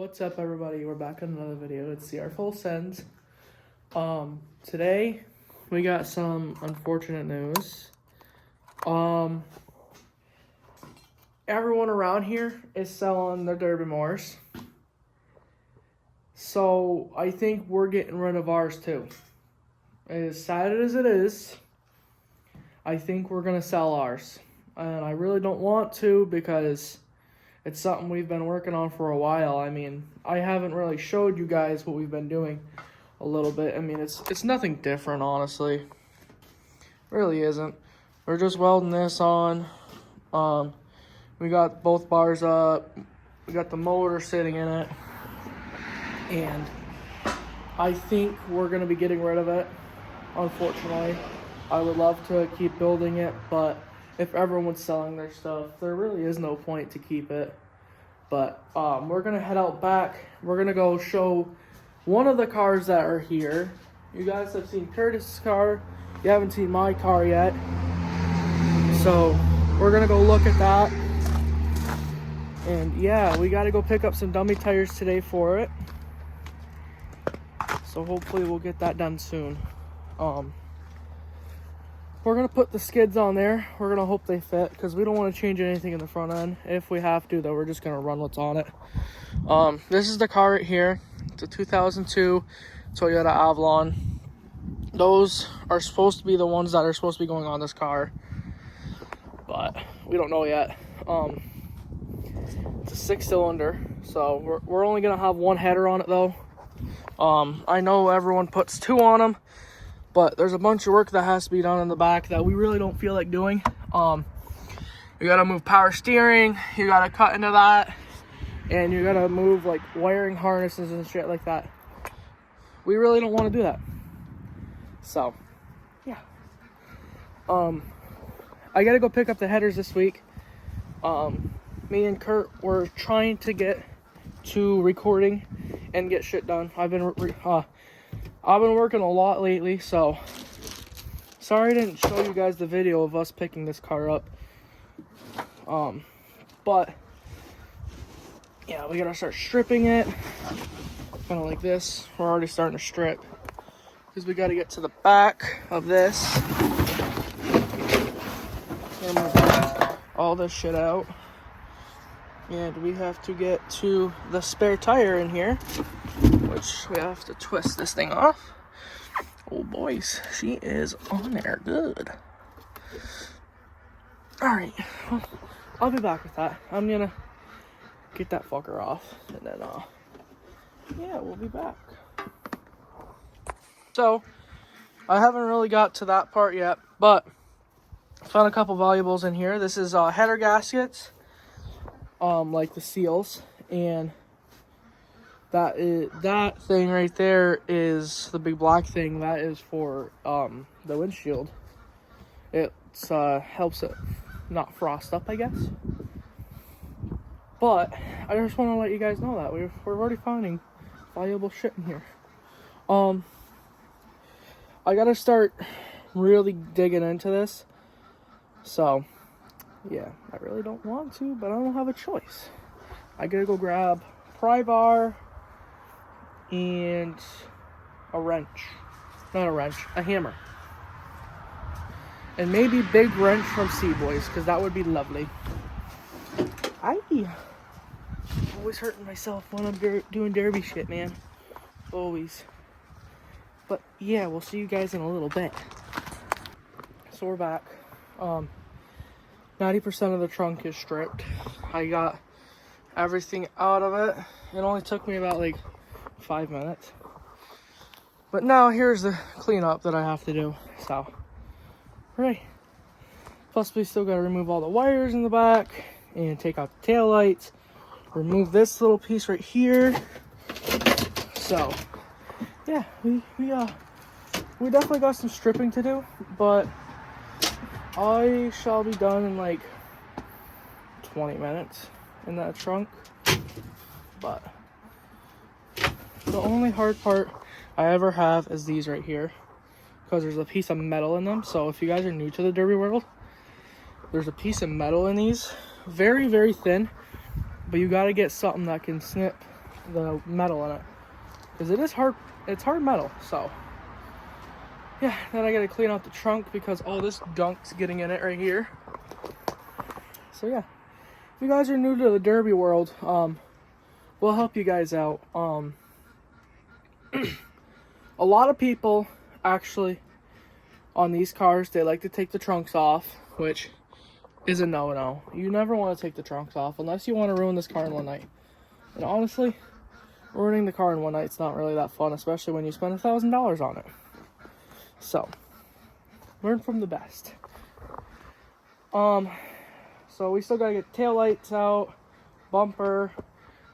What's up, everybody? We're back on another video. It's CR Full Sends. Today we got some unfortunate news. Everyone around here is selling their Derby Moors, so I think we're getting rid of ours too. As sad as it is, I think we're gonna sell ours, and I really don't want to because it's something we've been working on for a while. I mean, I haven't really showed you guys what we've been doing a little bit. I mean, it's nothing different, honestly. It really isn't. We're just welding this on. We got both bars up. We got the motor sitting in it. And I think we're going to be getting rid of it, unfortunately. I would love to keep building it, but if everyone's selling their stuff, there really is no point to keep it. But we're going to head out back. We're going to go show one of the cars that are here. You guys have seen Curtis's car. You haven't seen my car yet. So we're going to go look at that. And yeah, we got to go pick up some dummy tires today for it. So hopefully we'll get that done soon. We're going to put the skids on there. We're going to hope they fit because we don't want to change anything in the front end. If we have to, though, we're just going to run what's on it. This is the car right here. It's a 2002 Toyota Avalon. Those are supposed to be the ones that are supposed to be going on this car, but we don't know yet. It's a 6-cylinder, so we're only going to have one header on it, though. I know everyone puts 2 on them, but there's a bunch of work that has to be done in the back that we really don't feel like doing. You gotta move power steering, you gotta cut into that, and you gotta move like wiring harnesses and shit like that. We really don't want to do that. So, yeah. I gotta go pick up the headers this week. Me and Kurt were trying to get to recording and get shit done. I've been working a lot lately, so sorry I didn't show you guys the video of us picking this car up. But yeah, we gotta start stripping it, kind of like this. We're already starting to strip because we gotta get to the back of this and move all this shit out. And we have to get to the spare tire in here, which we have to twist this thing off. Oh, boys, she is on there good. All right, well, I'll be back with that. I'm gonna get that fucker off, and then, yeah, we'll be back. So, I haven't really got to that part yet, but I found a couple valuables in here. This is header gaskets. Like the seals, and that thing right there is the big black thing. That is for the windshield. It helps it not frost up, I guess. But I just want to let you guys know that we're already finding valuable shit in here. I gotta start really digging into this. So yeah, I really don't want to, but I don't have a choice. I gotta go grab pry bar and a wrench. Not a wrench, a hammer. And maybe big wrench from Seaboys, because that would be lovely. Always hurting myself when I'm doing derby shit, man. Always. But yeah, we'll see you guys in a little bit. So we're back. 90% of the trunk is stripped. I got everything out of it. It only took me about like 5 minutes. But now here's the cleanup that I have to do. So, right. Plus we still gotta remove all the wires in the back and take out the tail lights. Remove this little piece right here. So, yeah, we definitely got some stripping to do, but I shall be done in like 20 minutes in that trunk. But the only hard part I ever have is these right here, because there's a piece of metal in them. So if you guys are new to the derby world, there's a piece of metal in these, very, very thin, but you got to get something that can snip the metal in it, because it is hard. It's hard metal. So yeah, then I gotta clean out the trunk because all this gunk's getting in it right here. So yeah, if you guys are new to the derby world, we'll help you guys out. A lot of people actually on these cars, they like to take the trunks off, which is a no-no. You never want to take the trunks off unless you want to ruin this car in one night. And honestly, ruining the car in one night's not really that fun, especially when you spend $1,000 on it. So, learn from the best. So we still gotta get tail lights out, bumper.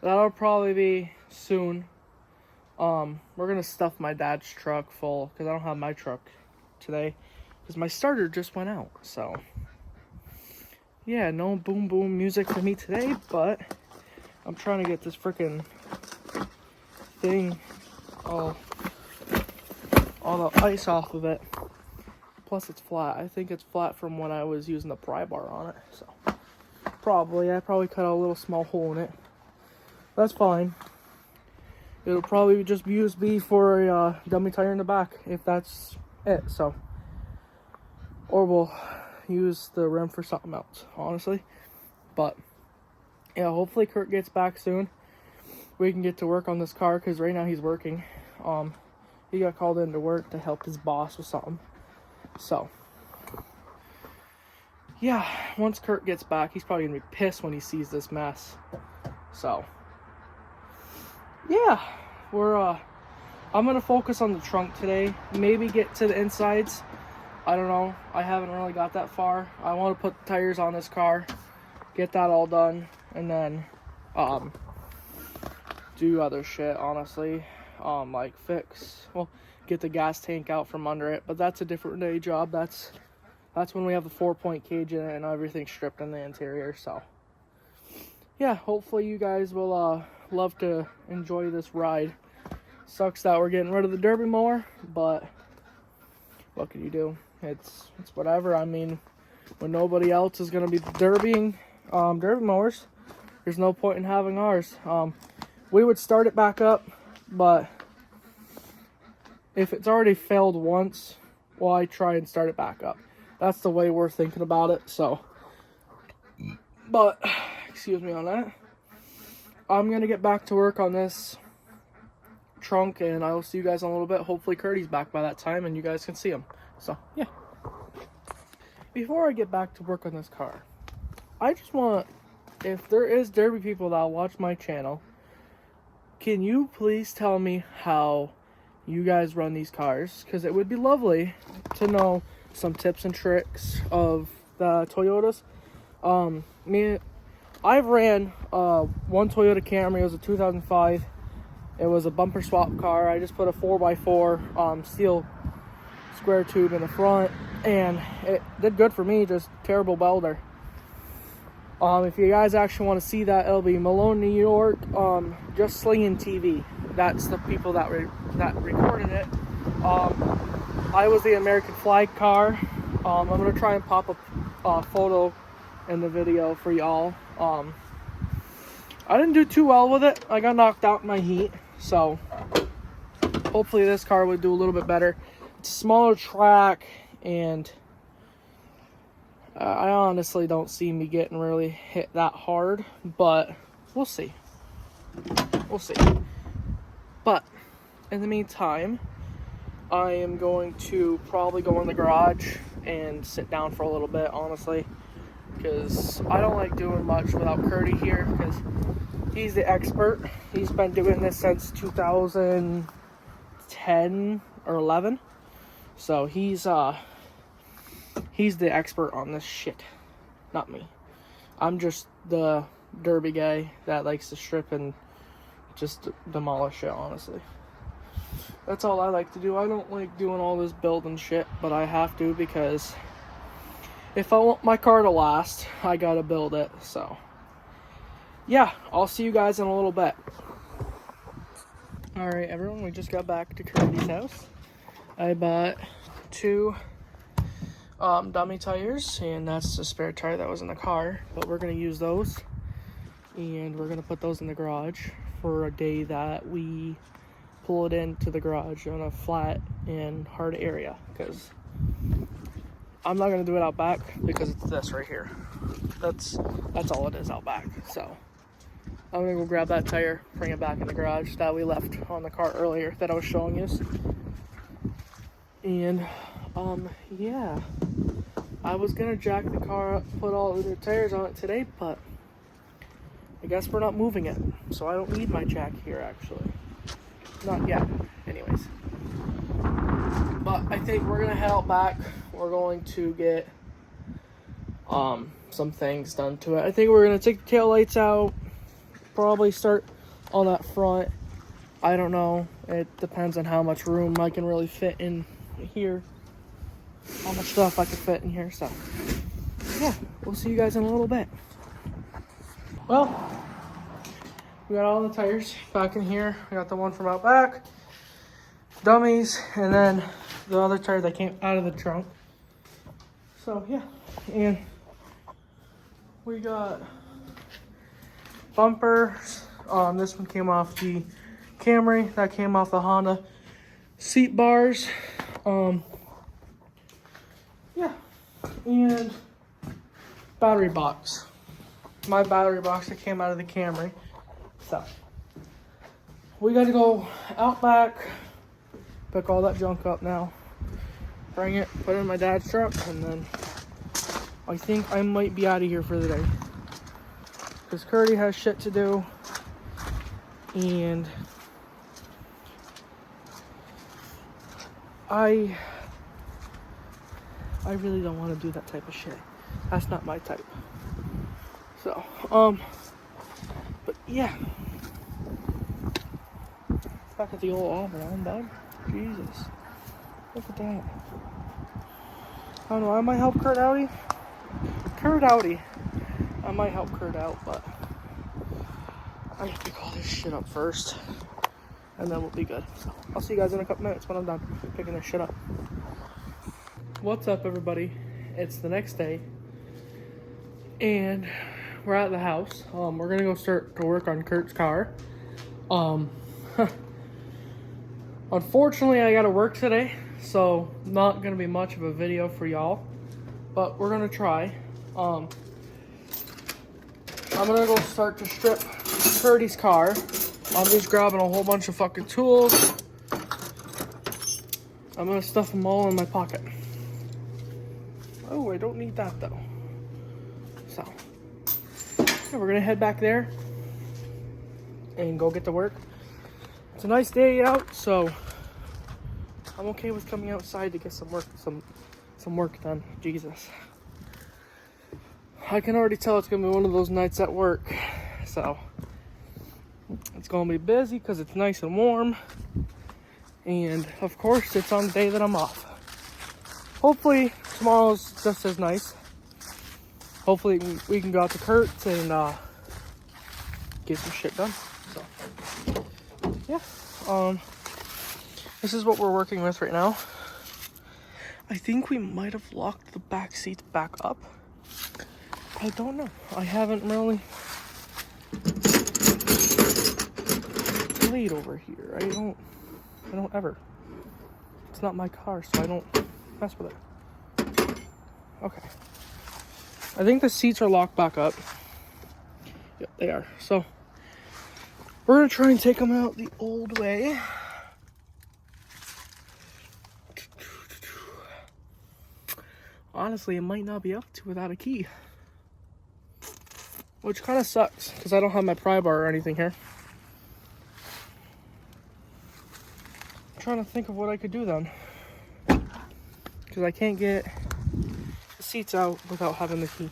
That'll probably be soon. We're gonna stuff my dad's truck full because I don't have my truck today because my starter just went out. So yeah, no boom boom music for me today, but I'm trying to get this freaking thing all the ice off of it. Plus it's flat. I think it's flat from when I was using the pry bar on it. So I probably cut a little small hole in it. That's fine. It'll probably just be USB for a dummy tire in the back if that's it. So, or we'll use the rim for something else, honestly. But yeah, hopefully Kurt gets back soon. We can get to work on this car because right now he's working. He got called into work to help his boss with something. So yeah, once Kurt gets back, he's probably gonna be pissed when he sees this mess. So yeah, I'm gonna focus on the trunk today. Maybe get to the insides. I don't know. I haven't really got that far. I want to put the tires on this car, get that all done, and then do other shit, honestly. Like get the gas tank out from under it, but that's a different day job. That's when we have the 4-point cage in it and everything stripped in the interior. So yeah, hopefully you guys will love to enjoy this ride. Sucks that we're getting rid of the derby mower, but what can you do? It's whatever. I mean, when nobody else is going to be derbying derby mowers, there's no point in having ours. We would start it back up, but if it's already failed once, why try and start it back up? That's the way we're thinking about it. So, but excuse me on that. I'm gonna get back to work on this trunk, and I will see you guys in a little bit. Hopefully Curdy's back by that time and you guys can see him. So yeah, before I get back to work on this car, I just want, if there is derby people that watch my channel, can you please tell me how you guys run these cars? Because it would be lovely to know some tips and tricks of the Toyotas. I've ran one Toyota Camry. It was a 2005. It was a bumper swap car. I just put a 4x4 steel square tube in the front, and it did good for me. Just terrible welder. If you guys actually want to see that, it'll be Malone, New York. Just Slinging TV. That's the people that recorded it. I was the American flag car. I'm gonna try and pop a photo in the video for y'all. I didn't do too well with it. I got knocked out in my heat, so hopefully this car would do a little bit better. It's a smaller track, and I honestly don't see me getting really hit that hard, but we'll see. We'll see. But in the meantime, I am going to probably go in the garage and sit down for a little bit, honestly, because I don't like doing much without Curdy here, because he's the expert. He's been doing this since 2010 or 11, so he's the expert on this shit, not me. I'm just the derby guy that likes to strip and just demolish it, honestly. That's all I like to do. I don't like doing all this building shit, but I have to, because if I want my car to last, I gotta build it. So yeah, I'll see you guys in a little bit. Alright everyone, we just got back to Curdy's house. I bought 2 dummy tires, and that's the spare tire that was in the car, but we're gonna use those, and we're gonna put those in the garage for a day that we pull it into the garage on a flat and hard area, because I'm not gonna do it out back because it's this right here. That's all it is out back. So I'm gonna go grab that tire, bring it back in the garage that we left on the car earlier that I was showing you. And yeah, I was gonna jack the car up, put all the new tires on it today, but I guess we're not moving it, so I don't need my jack here actually. Not yet, anyways. But I think we're gonna head out back. We're going to get some things done to it. I think we're gonna take the tail lights out, probably start on that front. I don't know. It depends on how much room I can really fit in here. How much stuff I can fit in here. So yeah, we'll see you guys in a little bit. Well, we got all the tires back in here. We got the one from out back, dummies, and then the other tire that came out of the trunk. So yeah, and we got bumpers. This one came off the Camry. That came off the Honda. Seat bars. Yeah, and battery box. My battery box that came out of the Camry. So we got to go out back, pick all that junk up now, bring it, put it in my dad's truck, and then I think I might be out of here for the day, because Curdy has shit to do, and I really don't want to do that type of shit. That's not my type. So, but yeah. Back at the old Auburn, bud. Jesus. Look at that. I don't know, I might help Kurt Audi. I might help Kurt out, but I have to call this shit up first, and then we'll be good. So, I'll see you guys in a couple minutes when I'm done picking this shit up. What's up, everybody? It's the next day, and we're at the house. We're gonna go start to work on Kurt's car. Unfortunately, I gotta work today, so not gonna be much of a video for y'all, but we're gonna try. I'm gonna go start to strip Kurt's car. I'm just grabbing a whole bunch of fucking tools. I'm gonna stuff them all in my pocket. Oh, I don't need that though. So, yeah, we're gonna head back there and go get to work. It's a nice day out, so I'm okay with coming outside to get some work done. Jesus. I can already tell it's gonna be one of those nights at work. So it's gonna be busy because it's nice and warm. And of course it's on the day that I'm off. Hopefully tomorrow's just as nice. Hopefully we can go out to Kurt's and get some shit done. So yeah. This is what we're working with right now. I think we might have locked the back seats back up. I don't know. I haven't really played over here. I don't ever. It's not my car, so I don't mess with it. Okay. I think the seats are locked back up. Yep, they are. So we're gonna try and take them out the old way. Honestly, it might not be up to without a key. Which kind of sucks, because I don't have my pry bar or anything here. I'm trying to think of what I could do then. Because I can't get the seats out without having the key.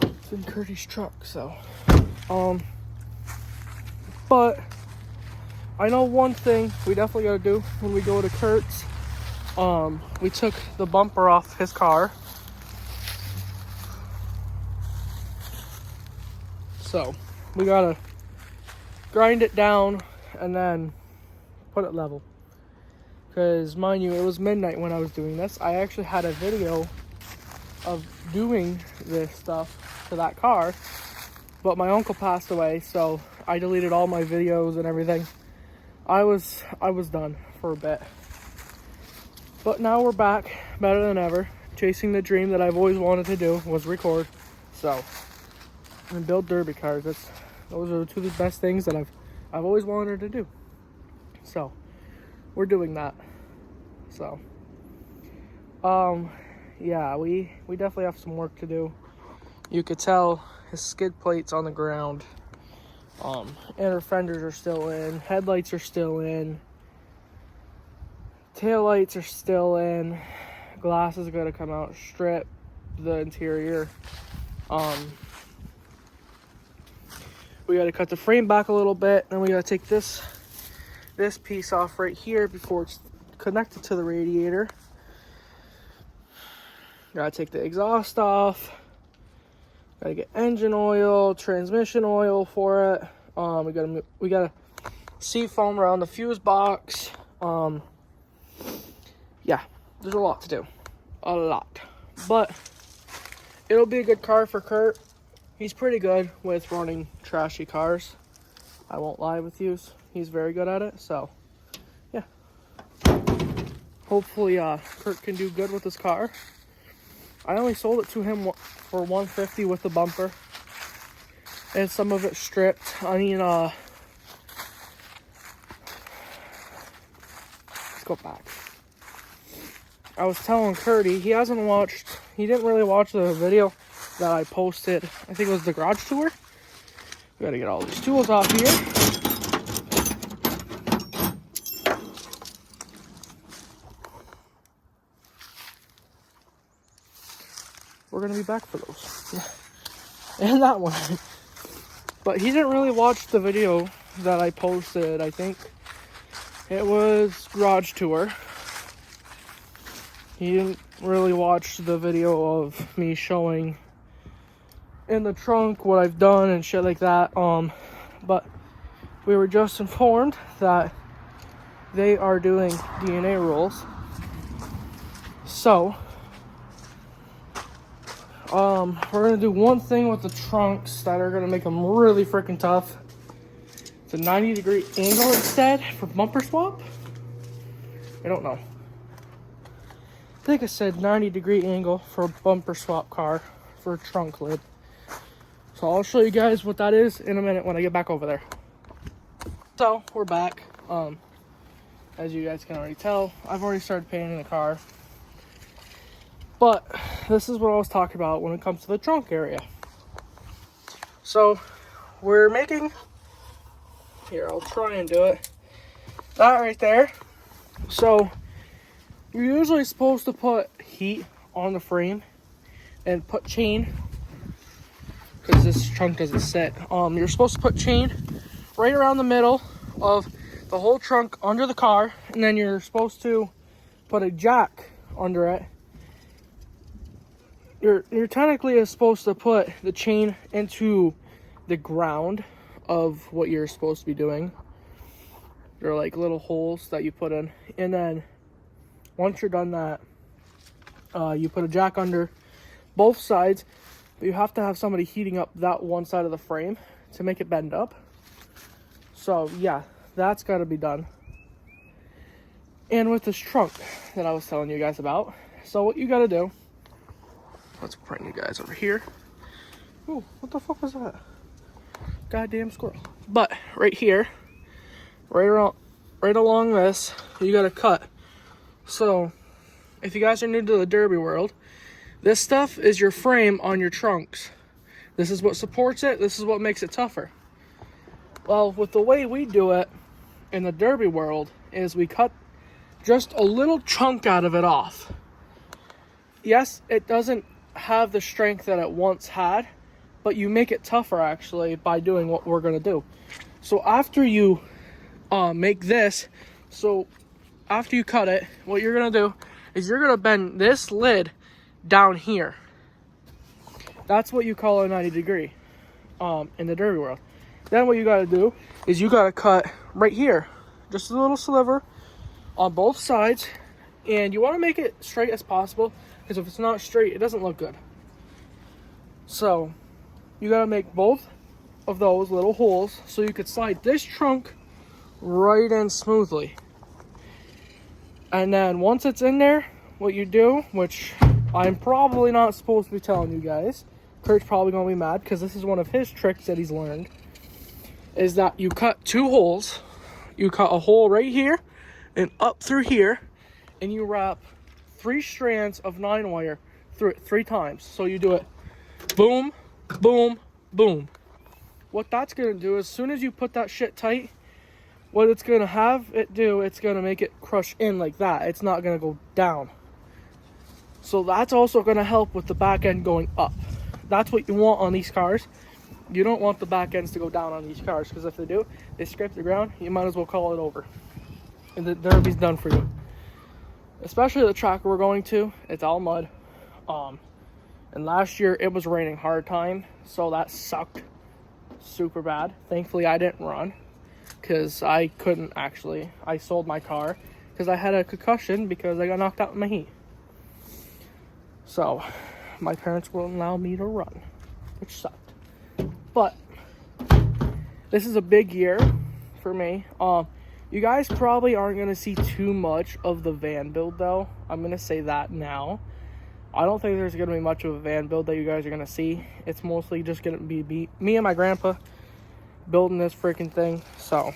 It's in Kurt's truck, so. But I know one thing we definitely gotta do when we go to Kurt's. We took the bumper off his car. So we gotta grind it down and then put it level. Because mind you, it was midnight when I was doing this. I actually had a video of doing this stuff to that car, but my uncle passed away, so I deleted all my videos and everything. I was done for a bit. But now we're back, better than ever, chasing the dream that I've always wanted to do, was record. So, and build derby cars. Those are two of the best things that I've always wanted to do. So, we're doing that. So, yeah, we definitely have some work to do. You could tell his skid plate's on the ground. Inner fenders are still in. Headlights are still in. Tail lights are still in. Glass is going to come out. Strip the interior. We got to cut the frame back a little bit. Then we got to take this piece off right here before it's connected to the radiator. Got to take the exhaust off. Got to get engine oil, transmission oil for it. We got to seat foam around the fuse box. Yeah, there's a lot to do. A lot. But it'll be a good car for Kurt. He's pretty good with running trashy cars. I won't lie with you. He's very good at it. So, yeah. Hopefully, Kurt can do good with this car. I only sold it to him for $150 with the bumper. And some of it stripped. I mean, let's go back. I was telling Kurt, he didn't really watch the video that I posted. I think it was the garage tour. We gotta get all these tools off here. We're gonna be back for those. And that one. But he didn't really watch the video that I posted. I think it was garage tour. He didn't really watch the video of me showing in the trunk what I've done and shit like that. But we were just informed that they are doing DNA rolls. So, we're gonna do one thing with the trunks that are gonna make them really freaking tough. It's a 90-degree angle instead for bumper swap. I don't know. I think I said 90-degree angle for a bumper swap car for a trunk lid. So I'll show you guys what that is in a minute when I get back over there. So we're back. As you guys can already tell, I've already started painting the car. But this is what I was talking about when it comes to the trunk area. So we're making, here, I'll try and do it. That right there. So you're usually supposed to put heat on the frame and put chain, because this trunk doesn't sit. You're supposed to put chain right around the middle of the whole trunk under the car, and then you're supposed to put a jack under it. You're technically supposed to put the chain into the ground of what you're supposed to be doing. They're like little holes that you put in, and then once you're done that, you put a jack under both sides, but you have to have somebody heating up that one side of the frame to make it bend up. So yeah, that's got to be done. And with this trunk that I was telling you guys about, so what you got to do, let's bring you guys over here. Oh, what the fuck was that? Goddamn squirrel. But right here, right along this, you got to cut. So if you guys are new to the derby world, this stuff is your frame on your trunks. This is what supports it. This is what makes it tougher. Well, with the way we do it in the derby world is we cut just a little chunk out of it off. Yes, it doesn't have the strength that it once had, but you make it tougher actually by doing what we're going to do. So after you make this, so after you cut it, what you're going to do is you're going to bend this lid down here. That's what you call a 90-degree in the derby world. Then what you got to do is you got to cut right here, just a little sliver on both sides, and you want to make it straight as possible, because if it's not straight, it doesn't look good. So you got to make both of those little holes so you could slide this trunk right in smoothly. And then once it's in there, what you do, which I'm probably not supposed to be telling you guys, Kurt's probably gonna be mad because this is one of his tricks that he's learned, is that you cut 2 holes. You cut a hole right here and up through here, and you wrap 3 strands of 9-wire through it 3 times. So you do it boom, boom, boom. What that's gonna do, as soon as you put that shit tight, what it's gonna have it do, it's gonna make it crush in like that. It's not gonna go down. So that's also gonna help with the back end going up. That's what you want on these cars. You don't want the back ends to go down on these cars, because if they do, they scrape the ground, you might as well call it over. And the derby's done for you. Especially the track we're going to, it's all mud. And last year it was raining hard time, so that sucked super bad. Thankfully I didn't run, because I couldn't actually. I sold my car because I had a concussion because I got knocked out in my heat. So my parents wouldn't allow me to run, which sucked. But this is a big year for me. You guys probably aren't going to see too much of the van build though. I'm going to say that now. I don't think there's going to be much of a van build that you guys are going to see. It's mostly just going to be me and my grandpa building this freaking thing. So,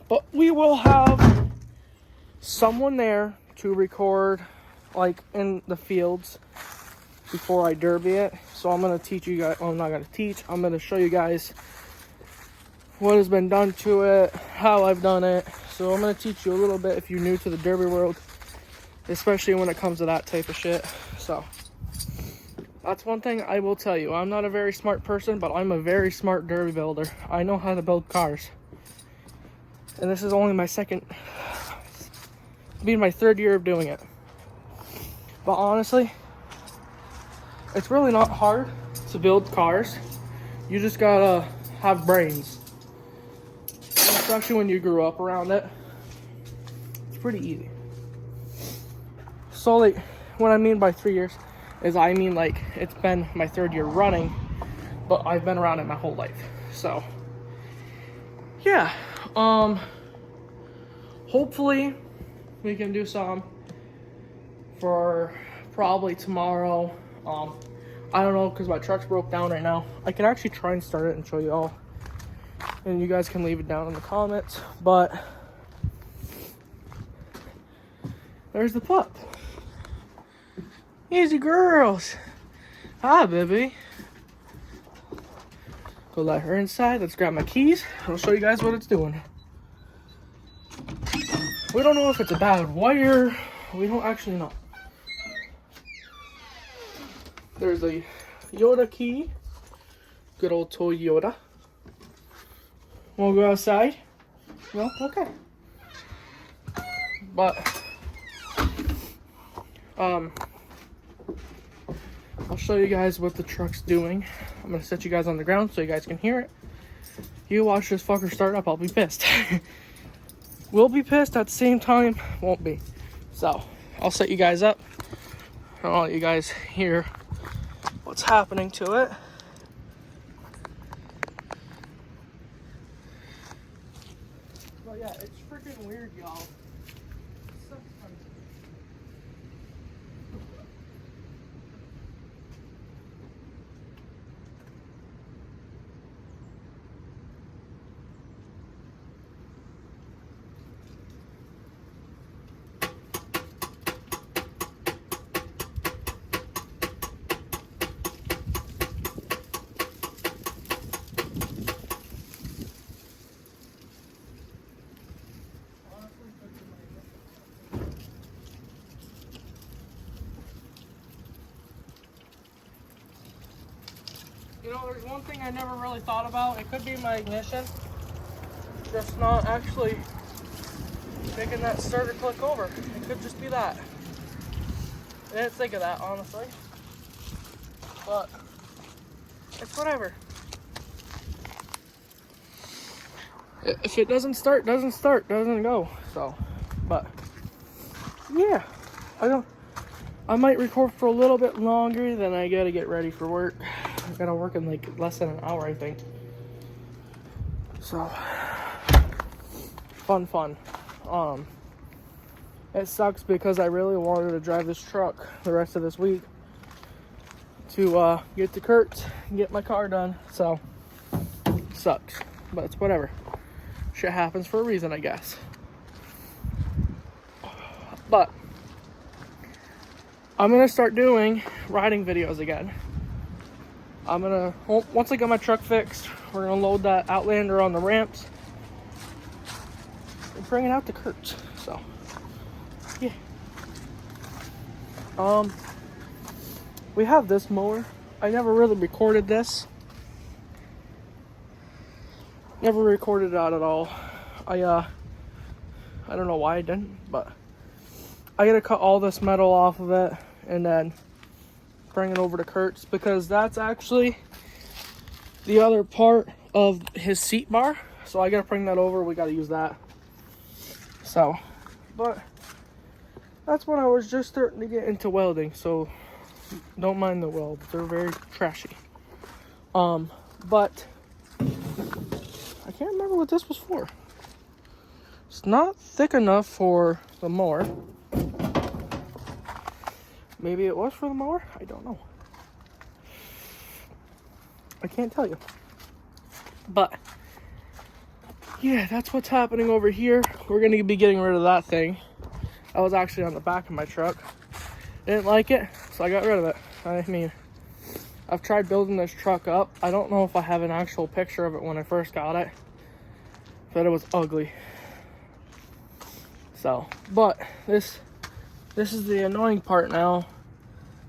but we will have someone there to record, like, in the fields before I derby it. So I'm going to teach you guys, well, I'm not going to teach, I'm going to show you guys what has been done to it, how I've done it. So I'm going to teach you a little bit if you're new to the derby world, especially when it comes to that type of shit. So that's one thing I will tell you. I'm not a very smart person, but I'm a very smart derby builder. I know how to build cars. And this is only my being my 3rd year of doing it. But honestly, it's really not hard to build cars. You just gotta have brains. Especially when you grew up around it. It's pretty easy. So like, what I mean by 3 years is I mean like it's been my 3rd year running, but I've been around it my whole life. So yeah, hopefully we can do some for probably tomorrow. I don't know, because my truck's broke down right now. I can actually try and start it and show you all, and you guys can leave it down in the comments. But there's the pup. Easy girls. Hi, baby. Go let her inside. Let's grab my keys. I'll show you guys what it's doing. We don't know if it's a bad wire. We don't actually know. There's a Yoda key. Good old toy Yoda. Wanna go outside? No? Okay. But I'll show you guys what the truck's doing. I'm gonna set you guys on the ground so you guys can hear it. You watch this fucker start up, I'll be pissed. We'll be pissed at the same time, won't be. So I'll set you guys up and I'll let you guys hear what's happening to it. But yeah, it's freaking weird, y'all. You know, there's one thing I never really thought about. It could be my ignition just not actually making that starter click over. It could just be that. I didn't think of that, honestly. But it's whatever. If it doesn't start, doesn't go. So, but yeah, I I might record for a little bit longer, then I gotta get ready for work. I gotta work in like less than an hour, I think. So, fun. It sucks because I really wanted to drive this truck the rest of this week to get to Kurt's and get my car done. So, sucks, but it's whatever. Shit happens for a reason, I guess. But I'm gonna start doing riding videos again. Once I get my truck fixed, we're gonna load that Outlander on the ramps and bring it out to Kurt's. So, yeah. We have this mower. I never really recorded this. Never recorded it out at all. I don't know why I didn't, but I gotta cut all this metal off of it and then bring it over to Kurt's, because that's actually the other part of his seat bar. So I gotta bring that over. We gotta use that. So, but that's when I was just starting to get into welding. So don't mind the welds; they're very trashy. But I can't remember what this was for. It's not thick enough for the mower. Maybe it was for the mower? I don't know. I can't tell you. But yeah, that's what's happening over here. We're gonna be getting rid of that thing. That was actually on the back of my truck. I didn't like it, so I got rid of it. I mean, I've tried building this truck up. I don't know if I have an actual picture of it when I first got it, but it was ugly. So, but this is the annoying part now,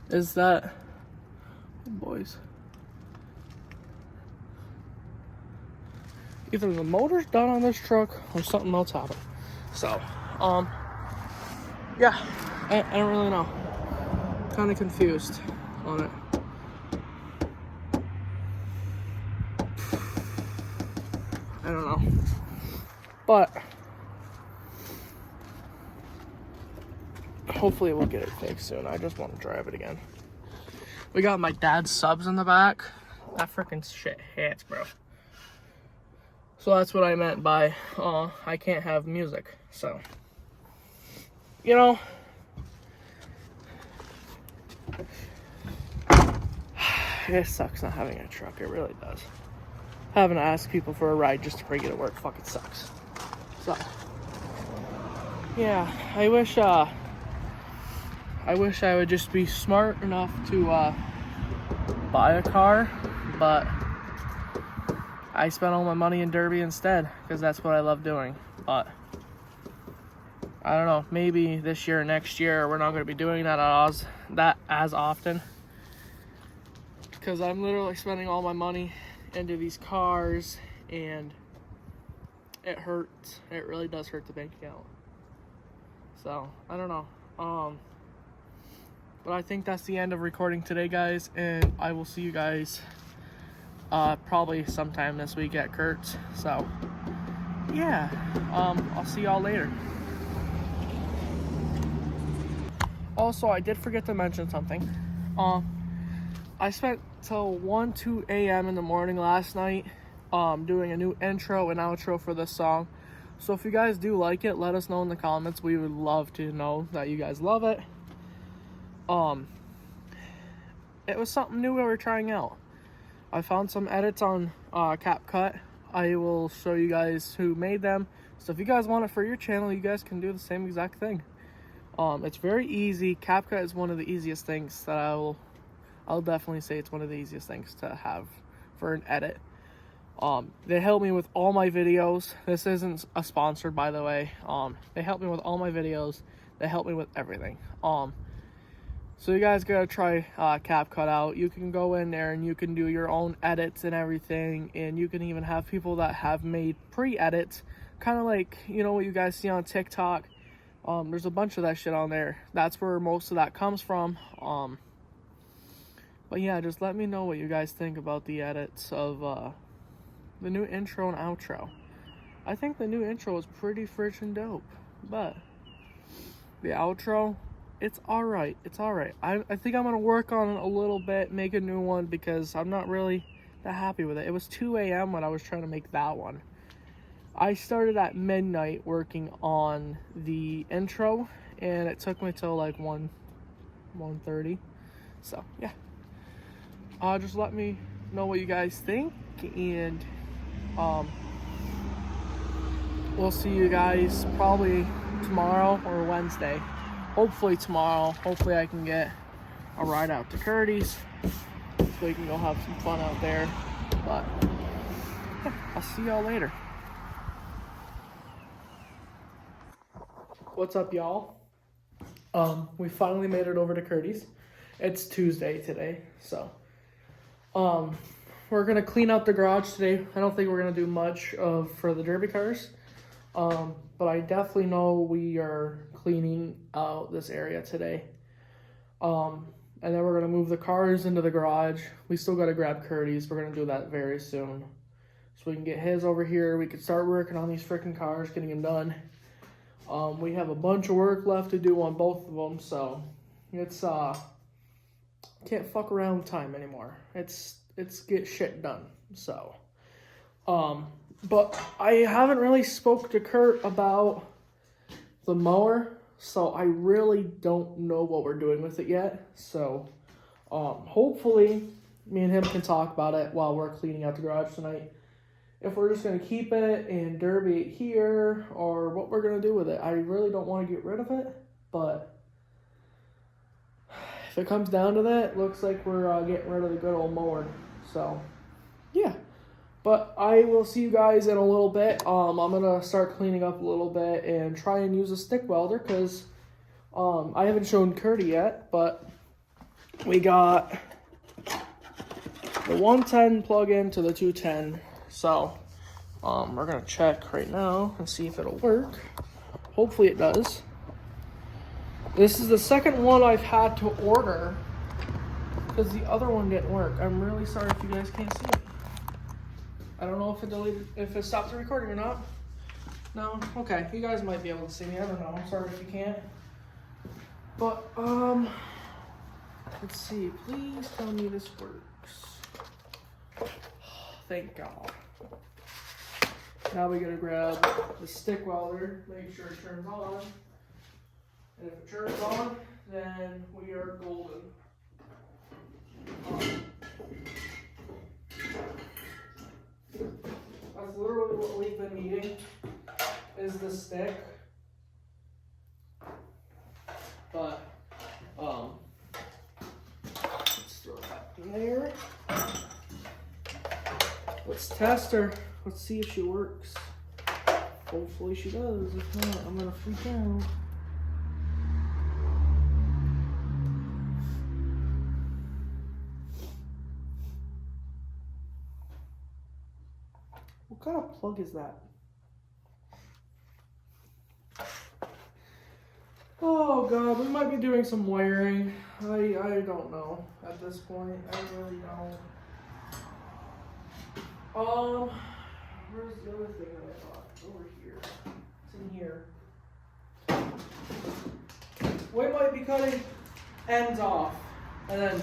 is that, oh boys, either the motor's done on this truck or something else happened. So, yeah, I don't really know. Kind of confused on it. I don't know, but hopefully we'll get it fixed soon. I just want to drive it again. We got my dad's subs in the back. That freaking shit hits, bro. So that's what I meant by I can't have music. So, you know, it sucks not having a truck. It really does. Having to ask people for a ride just to bring it to work fucking sucks. So, yeah, I wish I would just be smart enough to buy a car, but I spent all my money in Derby instead, because that's what I love doing. But I don't know, maybe this year or next year we're not going to be doing that as often, because I'm literally spending all my money into these cars, and it hurts. It really does hurt the bank account. So I don't know. But I think that's the end of recording today, guys, and I will see you guys probably sometime this week at Kurt's. So yeah, I'll see y'all later. Also, I did forget to mention something. I spent till 2 a.m. in the morning last night doing a new intro and outro for this song. So if you guys do like it, let us know in the comments. We would love to know that you guys love it. It was something new we were trying out. I found some edits on CapCut. I will show you guys who made them. So if you guys want it for your channel, you guys can do the same exact thing. It's very easy. CapCut is one of the easiest things that I'll definitely say it's one of the easiest things to have for an edit. They help me with all my videos. This isn't a sponsor, by the way. They help me with all my videos. They help me with everything. So you guys gotta try CapCut out. You can go in there and you can do your own edits and everything, and you can even have people that have made pre-edits, kind of like, you know, what you guys see on TikTok. There's a bunch of that shit on there. That's where most of that comes from. But yeah, just let me know what you guys think about the edits of the new intro and outro. I think the new intro is pretty freaking dope, but the outro, It's all right. It's all right. I think I'm going to work on it a little bit, make a new one, because I'm not really that happy with it. It was 2 a.m. when I was trying to make that one. I started at midnight working on the intro, and it took me till like 1:30. So, yeah. Just let me know what you guys think, and we'll see you guys probably tomorrow or Wednesday. Hopefully tomorrow. Hopefully I can get a ride out to Curdy's so we can go have some fun out there. But yeah, I'll see y'all later. What's up, y'all? We finally made it over to Curdy's. It's Tuesday today, so we're gonna clean out the garage today. I don't think we're gonna do much for the derby cars. But I definitely know we are cleaning out this area today. And then we're going to move the cars into the garage. We still got to grab Curdy's. We're going to do that very soon. So we can get his over here. We can start working on these freaking cars, getting them done. We have a bunch of work left to do on both of them. So it's, can't fuck around with time anymore. It's get shit done. So, but I haven't really spoke to Kurt about the mower, so I really don't know what we're doing with it yet. So, hopefully, me and him can talk about it while we're cleaning out the garage tonight. If we're just going to keep it and derby it here, or what we're going to do with it. I really don't want to get rid of it, but if it comes down to that, it looks like we're getting rid of the good old mower. So, yeah. But I will see you guys in a little bit. I'm going to start cleaning up a little bit and try and use a stick welder because I haven't shown Curdy yet, but we got the 110 plug-in to the 210. So we're going to check right now and see if it'll work. Hopefully it does. This is the second one I've had to order because the other one didn't work. I'm really sorry if you guys can't see it. I don't know if it stopped the recording or not. No? Okay, you guys might be able to see me. I don't know. I'm sorry if you can't. But, let's see. Please tell me this works. Thank God. Now we gotta grab the stick welder, make sure it turns on. And if it turns on, then we are golden. That's literally what we've been needing, is the stick. But, let's throw that in there. Let's test her. Let's see if she works. Hopefully she does. If not, I'm gonna freak out. What kind of plug is that? Oh God, we might be doing some wiring. I don't know at this point. I really don't. Where's the other thing that I thought? Over here. It's in here. We might be cutting ends off and then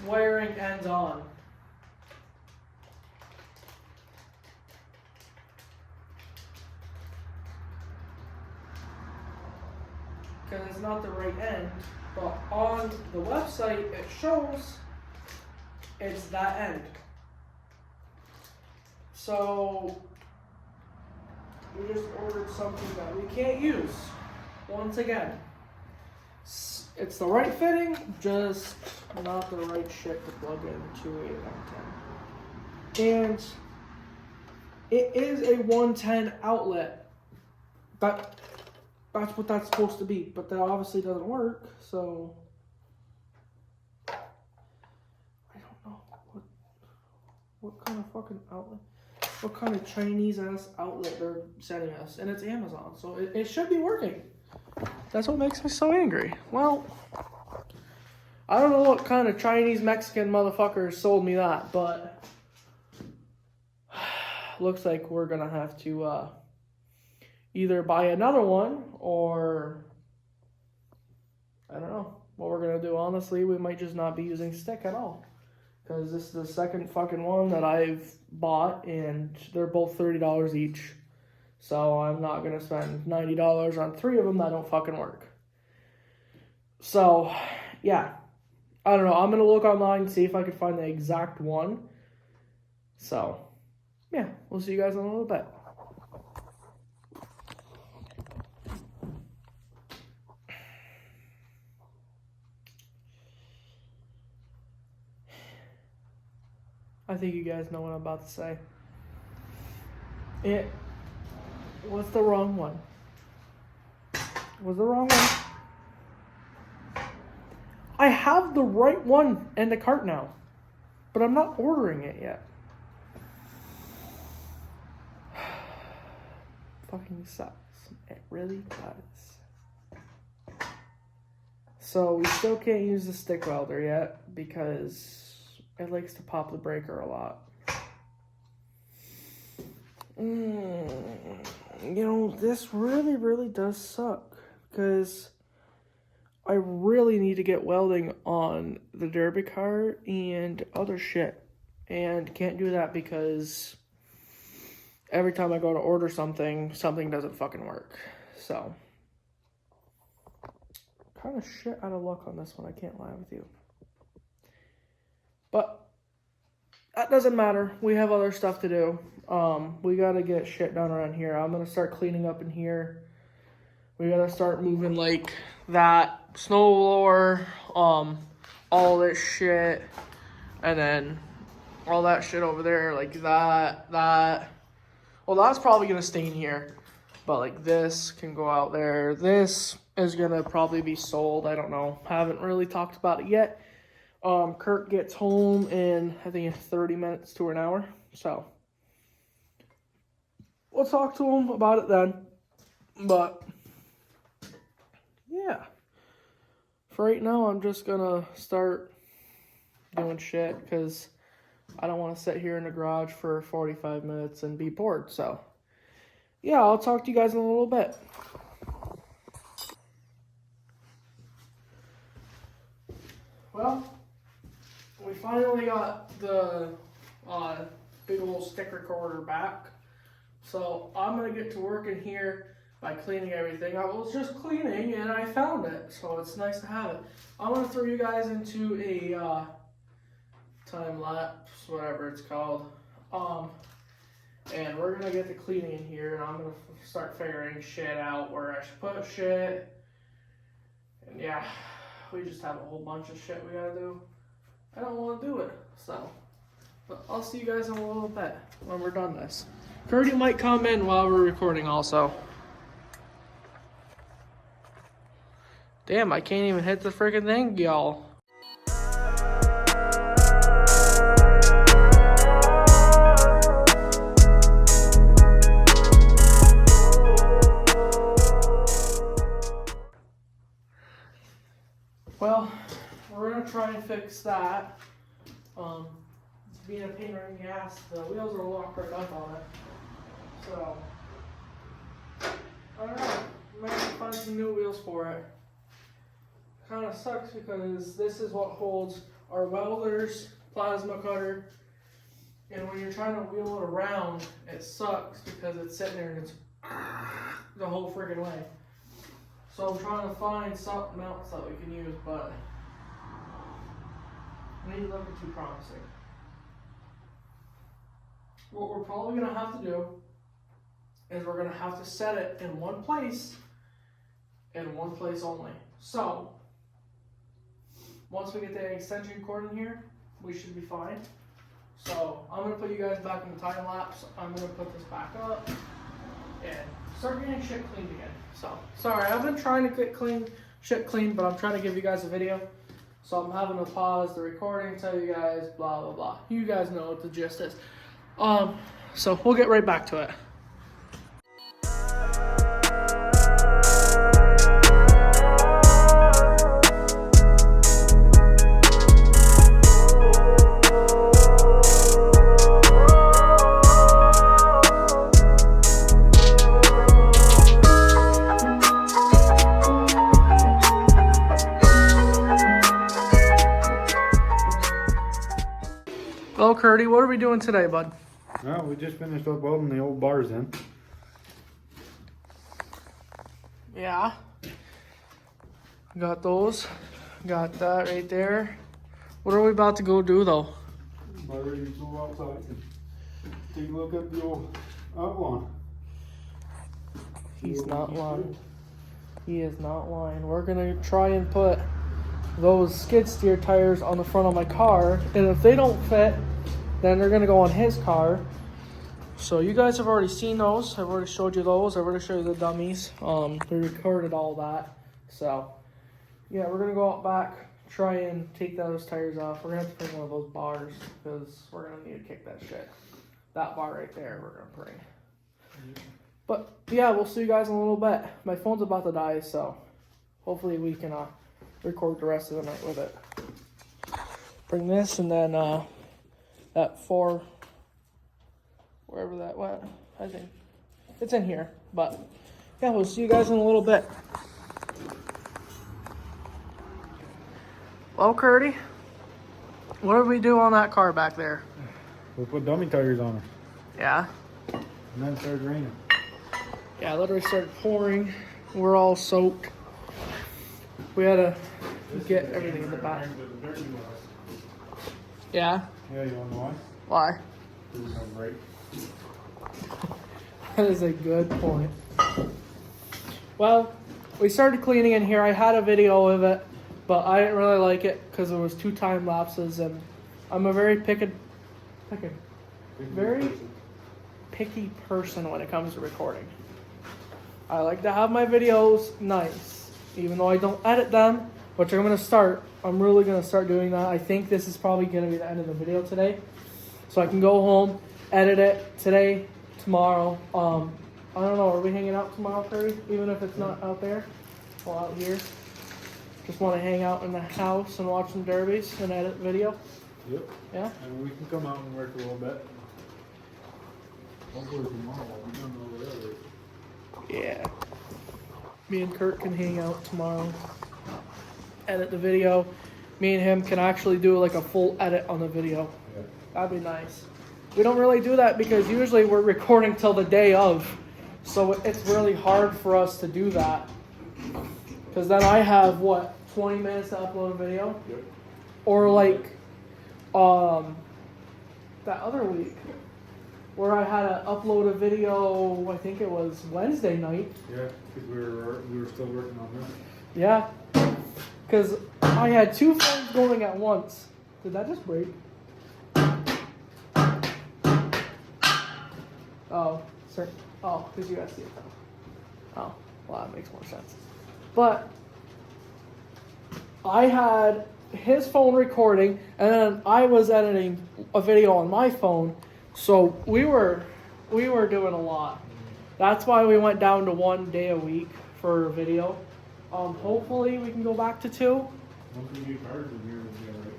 wiring ends on. Because it's not the right end, but on the website it shows it's that end. So we just ordered something that we can't use. Once again, it's the right fitting, just not the right shit to plug into a 110. And it is a 110 outlet. That's what that's supposed to be, but that obviously doesn't work, so I don't know what kind of fucking outlet, what kind of Chinese ass outlet they're sending us, and it's Amazon, so it should be working. That's what makes me so angry. Well, I don't know what kind of Chinese Mexican motherfuckers sold me that, but looks like we're gonna have to either buy another one or I don't know what we're gonna do. Honestly, we might just not be using stick at all. Because this is the second fucking one that I've bought, and they're both $30 each. So I'm not going to spend $90 on 3 of them that don't fucking work. So, yeah. I don't know. I'm going to look online and see if I can find the exact one. So, yeah. We'll see you guys in a little bit. I think you guys know what I'm about to say. It was the wrong one. Was the wrong one. I have the right one in the cart now, but I'm not ordering it yet. Fucking sucks. It really does. So we still can't use the stick welder yet because it likes to pop the breaker a lot. This really, really does suck. Because I really need to get welding on the derby cart and other shit. And can't do that because every time I go to order something, something doesn't fucking work. So, kind of shit out of luck on this one, I can't lie with you. But that doesn't matter. We have other stuff to do. We gotta get shit done around here. I'm gonna start cleaning up in here. We gotta start moving like that snow blower, all this shit, and then all that shit over there, like that. Well, that's probably gonna stay in here, but like this can go out there. This is gonna probably be sold. I don't know. Haven't really talked about it yet. Kurt gets home in, I think, 30 minutes to an hour. So, we'll talk to him about it then. But, yeah. For right now, I'm just going to start doing shit because I don't want to sit here in the garage for 45 minutes and be bored. So, yeah, I'll talk to you guys in a little bit. Well, we finally got the big old stick recorder back. So I'm going to get to work in here by cleaning everything. I was just cleaning and I found it. So it's nice to have it. I'm going to throw you guys into a time lapse, whatever it's called. And we're going to get the cleaning in here. And I'm going to start figuring shit out where I should put shit. And yeah, we just have a whole bunch of shit we got to do. I don't want to do it, so. But I'll see you guys in a little bit when we're done this. Curdy might come in while we're recording also. Damn, I can't even hit the freaking thing, y'all. Well, we're gonna try and fix that. It's being a pain in the ass. The wheels are locked right up on it. So, I don't know. I might have to find some new wheels for it. Kind of sucks because this is what holds our welder's plasma cutter. And when you're trying to wheel it around, it sucks because it's sitting there and it's the whole freaking way. So I'm trying to find something else that we can use, but it ain't looking too promising. What we're probably going to have to do is we're going to have to set it in one place and one place only. So, once we get the extension cord in here, we should be fine. So, I'm going to put you guys back in the time lapse. I'm going to put this back up and start getting shit cleaned again. So, sorry, I've been trying to get shit clean, but I'm trying to give you guys a video. So I'm having to pause the recording, tell you guys, blah, blah, blah. You guys know what the gist is. So we'll get right back to it. Well, Curdy, what are we doing today, bud? No, we just finished up welding the old bars in. Yeah. Got those. Got that right there. What are we about to go do, though? About ready to go outside and take a look at the old outlawn. He's not lying. He is not lying. We're gonna try and put those skid steer tires on the front of my car, and if they don't fit, then they're gonna go on his car. So you guys have already seen those. I've already showed you those. I've already showed you the dummies. We recorded all that. So yeah, we're gonna go out back, try and take those tires off. We're gonna have to bring one of those bars because we're gonna need to kick that shit. That bar right there, we're gonna bring. But yeah, we'll see you guys in a little bit. My phone's about to die, so hopefully we can record the rest of the night with it. Bring this, and then that 4, wherever that went, I think it's in here. But yeah, we'll see you guys in a little bit. Well, Curdy, what did we do on that car back there? We put dummy tires on it, Yeah. and then it started raining. Yeah, it literally started pouring. We're all soaked. We had to get everything in the back. Yeah? Yeah, you wanna know why? Why? There was no brake. That is a good point. Well, we started cleaning in here. I had a video of it, but I didn't really like it because it was 2 time lapses, and I'm a very picky person when it comes to recording. I like to have my videos nice, even though I don't edit them, which I'm gonna start. I'm really gonna start doing that. I think this is probably gonna be the end of the video today, so I can go home, edit it today, tomorrow. I don't know. Are we hanging out tomorrow, Curry? Even if it's not out there, or out here. Just want to hang out in the house and watch some derbies and edit video. Yep. Yeah. And we can come out and work a little bit. Hopefully tomorrow we'll be done over there. Yeah. Me and Kurt can hang out tomorrow, edit the video. Me and him can actually do like a full edit on the video. Yeah. That'd be nice. We don't really do that because usually we're recording till the day of. So it's really hard for us to do that. Because then I have, 20 minutes to upload a video? Yep. Or like, that other week, where I had to upload a video, I think it was Wednesday night. Yeah, because we were still working on this. Yeah. Because I had 2 phones going at once. Did that just break? Oh, sir. Oh, because you guys see it though. Oh, well, that makes more sense. But I had his phone recording, and then I was editing a video on my phone. So we were doing a lot. That's why we went down to 1 day a week for video. Hopefully we can go back to 2. Once we get cars in here, we'll be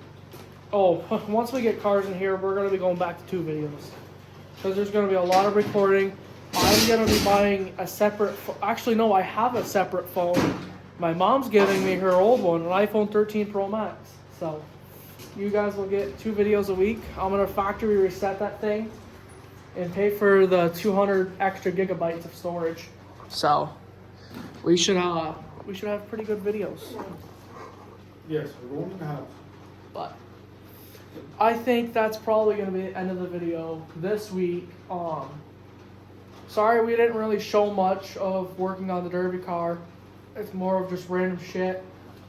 Oh, alright. once we get cars in here, we're going to be going back to 2 videos. Because there's going to be a lot of recording. I'm going to be buying a separate... Actually, no, I have a separate phone. My mom's giving me her old one, an iPhone 13 Pro Max. So, you guys will get 2 videos a week. I'm going to factory reset that thing and pay for the 200 extra gigabytes of storage. So, we should have pretty good videos. Yes, we're going in the house. But I think that's probably going to be the end of the video this week. Sorry we didn't really show much of working on the derby car. It's more of just random shit,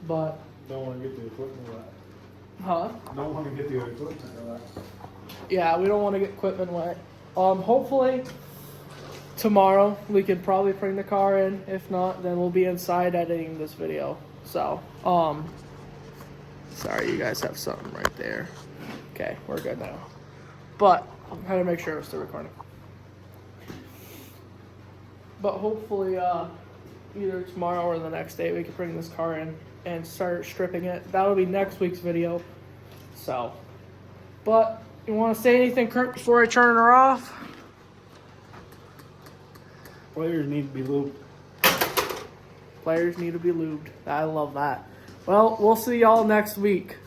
but... Don't want to get the equipment wet. Huh? Don't want to get the equipment wet. Yeah, we don't want to get equipment wet. Hopefully tomorrow we can probably bring the car in. If not, then we'll be inside editing this video. So, sorry, you guys have something right there. Okay, we're good now. But I had to make sure it was still recording. But hopefully, either tomorrow or the next day, we can bring this car in and start stripping it. That'll be next week's video. So, but you want to say anything, Kurt, before I turn her off? Players need to be lubed. Players need to be lubed. I love that. Well, we'll see y'all next week.